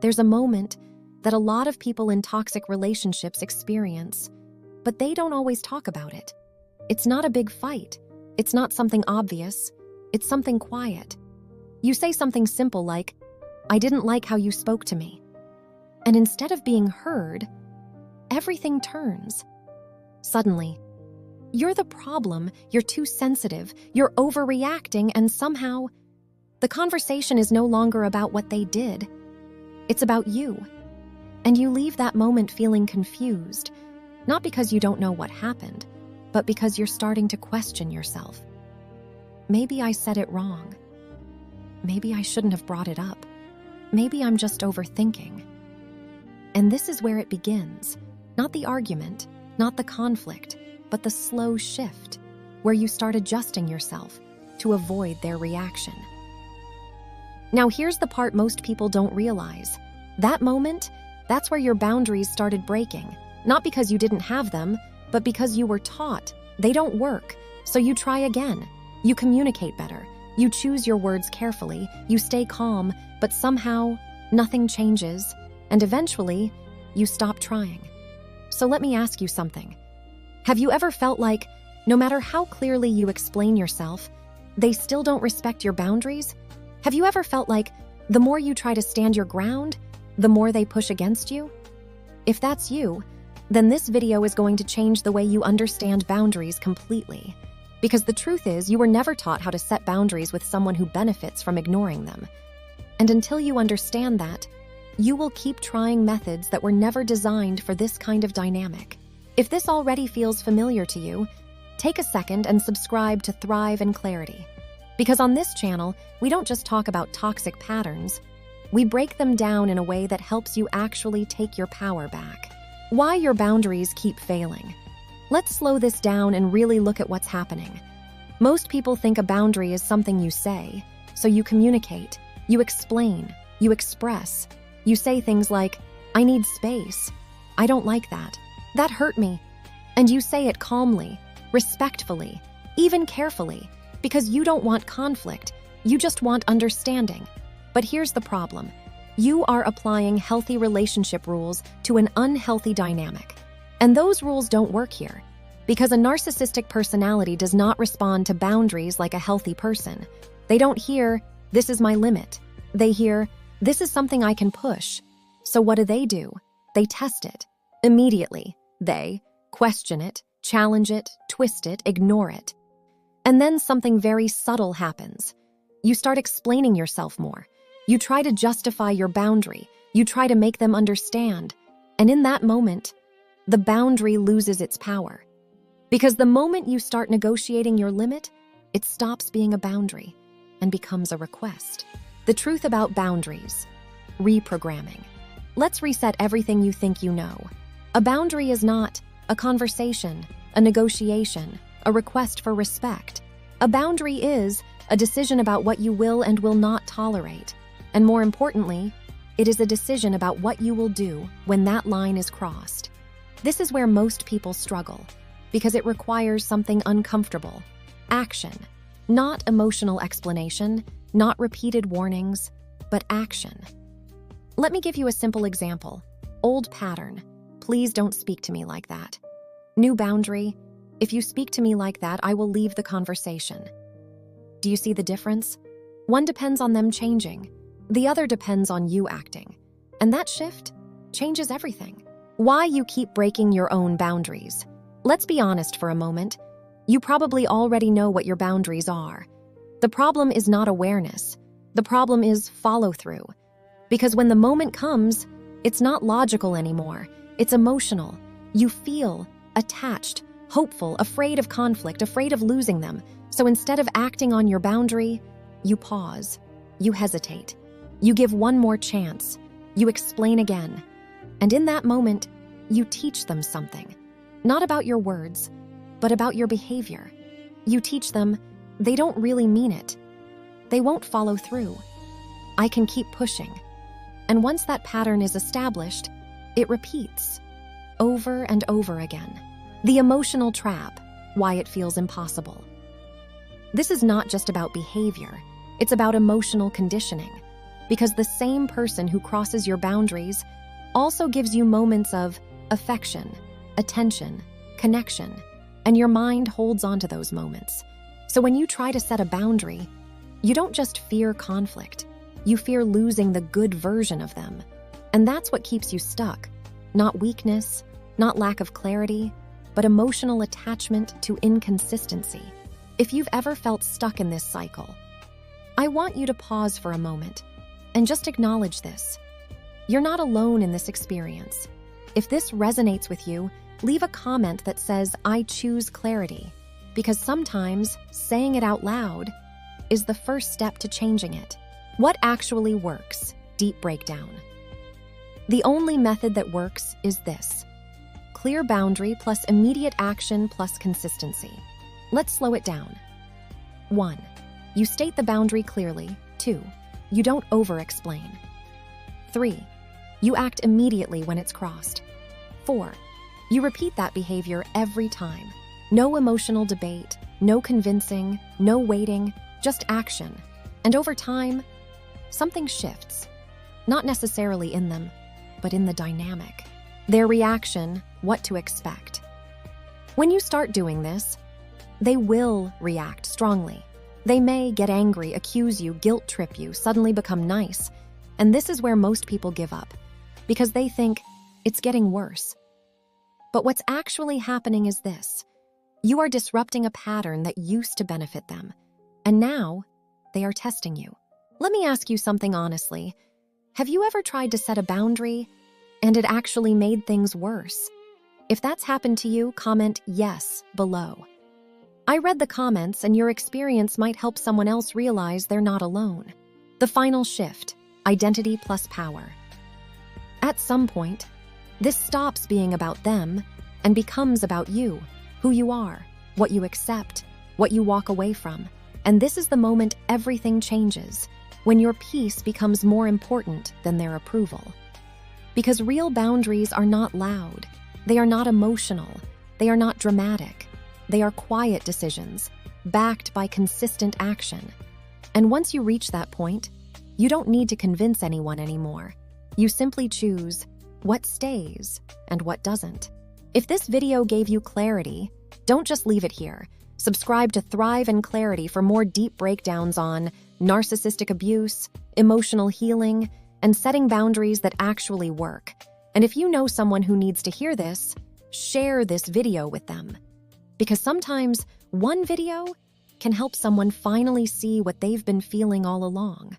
There's a moment that a lot of people in toxic relationships experience, but they don't always talk about it. It's not a big fight. It's not something obvious. It's something quiet. You say something simple like, "I didn't like how you spoke to me." And instead of being heard, everything turns. Suddenly, you're the problem, you're too sensitive, you're overreacting, and somehow, the conversation is no longer about what they did. It's about you. And you leave that moment feeling confused, not because you don't know what happened, but because you're starting to question yourself. Maybe I said it wrong. Maybe I shouldn't have brought it up. Maybe I'm just overthinking. And this is where it begins. Not the argument, not the conflict, but the slow shift, where you start adjusting yourself to avoid their reaction. Now here's the part most people don't realize. That moment, that's where your boundaries started breaking. Not because you didn't have them, but because you were taught they don't work. So you try again. You communicate better. You choose your words carefully. You stay calm, but somehow nothing changes. And eventually, you stop trying. So let me ask you something. Have you ever felt like, no matter how clearly you explain yourself, they still don't respect your boundaries? Have you ever felt like, the more you try to stand your ground, the more they push against you? If that's you, then this video is going to change the way you understand boundaries completely. Because the truth is, you were never taught how to set boundaries with someone who benefits from ignoring them. And until you understand that, you will keep trying methods that were never designed for this kind of dynamic. If this already feels familiar to you, take a second and subscribe to Thrive in Clarity. Because on this channel, we don't just talk about toxic patterns, we break them down in a way that helps you actually take your power back. Why your boundaries keep failing. Let's slow this down and really look at what's happening. Most people think a boundary is something you say, so you communicate, you explain, you express. You say things like, "I need space. I don't like that. That hurt me." And you say it calmly, respectfully, even carefully, because you don't want conflict, you just want understanding. But here's the problem. You are applying healthy relationship rules to an unhealthy dynamic. And those rules don't work here, because a narcissistic personality does not respond to boundaries like a healthy person. They don't hear, "This is my limit." They hear, "This is something I can push." So what do? They test it. Immediately, they question it, challenge it, twist it, ignore it. And then something very subtle happens. You start explaining yourself more. You try to justify your boundary. You try to make them understand. And in that moment, the boundary loses its power. Because the moment you start negotiating your limit, it stops being a boundary and becomes a request. The truth about boundaries. Reprogramming. Let's reset everything you think you know. A boundary is not a conversation, a negotiation, a request for respect. A boundary is a decision about what you will and will not tolerate. And more importantly, it is a decision about what you will do when that line is crossed. This is where most people struggle, because it requires something uncomfortable. Action. Not emotional explanation, not repeated warnings, but action. Let me give you a simple example. Old pattern. Please don't speak to me like that. New boundary. If you speak to me like that, I will leave the conversation. Do you see the difference? One depends on them changing. The other depends on you acting. And that shift changes everything. Why you keep breaking your own boundaries. Let's be honest for a moment. You probably already know what your boundaries are. The problem is not awareness. The problem is follow-through. Because when the moment comes, it's not logical anymore. It's emotional. You feel attached, hopeful, afraid of conflict, afraid of losing them. So instead of acting on your boundary, you pause. You hesitate. You give one more chance. You explain again. And in that moment, you teach them something. Not about your words, but about your behavior. You teach them they don't really mean it. They won't follow through. I can keep pushing. And once that pattern is established, it repeats over and over again. The emotional trap, why it feels impossible. This is not just about behavior. It's about emotional conditioning. because the same person who crosses your boundaries also gives you moments of affection, attention, connection, and your mind holds on to those moments. So when you try to set a boundary, you don't just fear conflict, you fear losing the good version of them. And that's what keeps you stuck. Not weakness, not lack of clarity, but emotional attachment to inconsistency. If you've ever felt stuck in this cycle, I want you to pause for a moment and just acknowledge this. You're not alone in this experience. If this resonates with you, leave a comment that says, "I choose clarity," because sometimes saying it out loud is the first step to changing it. What actually works? Deep breakdown. The only method that works is this: clear boundary plus immediate action plus consistency. Let's slow it down. 1. You state the boundary clearly. 2. You don't over-explain. 3. You act immediately when it's crossed. 4. You repeat that behavior every time. No emotional debate, no convincing, no waiting, just action. And over time, something shifts. Not necessarily in them, but in the dynamic. Their reaction, what to expect. When you start doing this, they will react strongly. They may get angry, accuse you, guilt trip you, suddenly become nice. And this is where most people give up, because they think it's getting worse. But what's actually happening is this: you are disrupting a pattern that used to benefit them, and now they are testing you. Let me ask you something honestly. Have you ever tried to set a boundary and it actually made things worse? If that's happened to you, comment yes below. I read the comments, and your experience might help someone else realize they're not alone. The final shift: identity plus power. At some point, this stops being about them and becomes about you, who you are, what you accept, what you walk away from. And this is the moment everything changes, when your peace becomes more important than their approval. Because real boundaries are not loud, they are not emotional, they are not dramatic. They are quiet decisions, backed by consistent action. And once you reach that point, you don't need to convince anyone anymore. You simply choose what stays and what doesn't. If this video gave you clarity, don't just leave it here. Subscribe to Thrive in Clarity for more deep breakdowns on narcissistic abuse, emotional healing, and setting boundaries that actually work. And if you know someone who needs to hear this, share this video with them. Because sometimes one video can help someone finally see what they've been feeling all along.